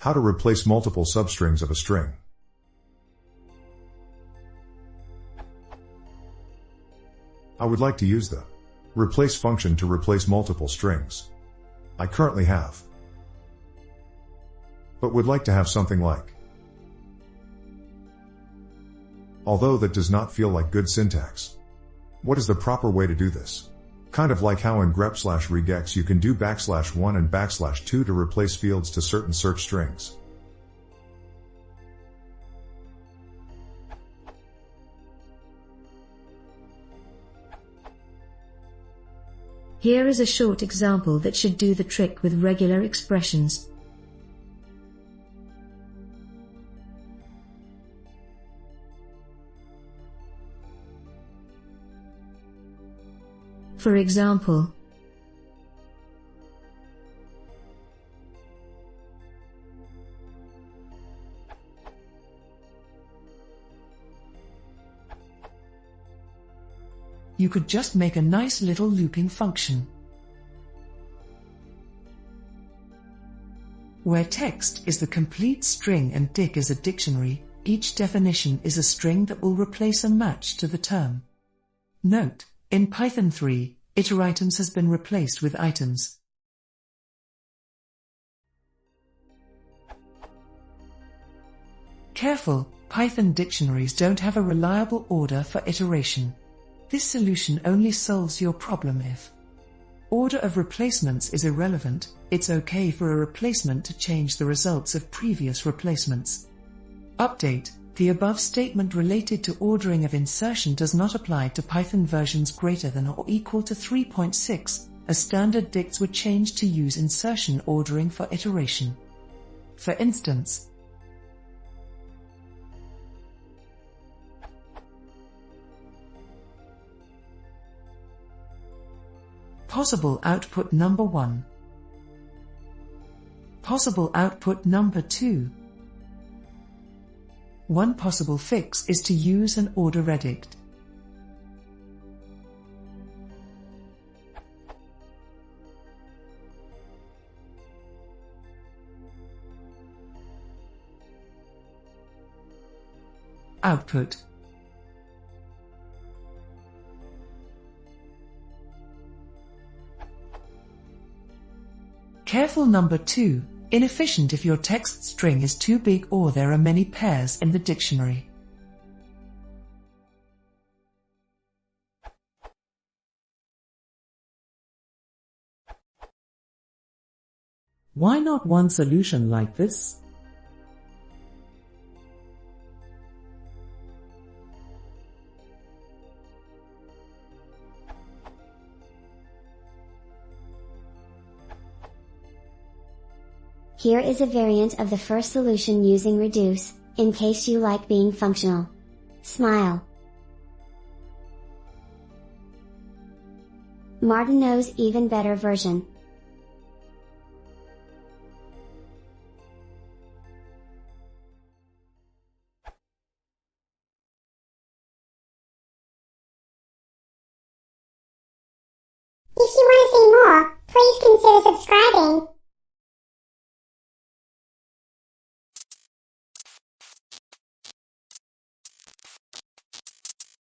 How to replace multiple substrings of a string. I would like to use the replace function to replace multiple strings. I currently have, but would like to have something like. Although that does not feel like good syntax. What is the proper way to do this? Kind of like how in grep/regex you can do \1 and \2 to replace fields to certain search strings. Here is a short example that should do the trick with regular expressions. For example, you could just make a nice little looping function, where text is the complete string and dic is a dictionary. Each definition is a string that will replace a match to the term. Note: in Python 3, iteritems has been replaced with items. Careful, Python dictionaries don't have a reliable order for iteration. This solution only solves your problem if order of replacements is irrelevant. It's okay for a replacement to change the results of previous replacements. Update: the above statement related to ordering of insertion does not apply to Python versions greater than or equal to 3.6, as standard dicts were changed to use insertion ordering for iteration. For instance, possible output number 1, possible output number 2. One possible fix is to use an order edict. Output. Careful number 2. Inefficient if your text string is too big or there are many pairs in the dictionary. Why not one solution like this? Here is a variant of the first solution using reduce, in case you like being functional. Smile. Martin knows even better version. If you want to see more, please consider subscribing.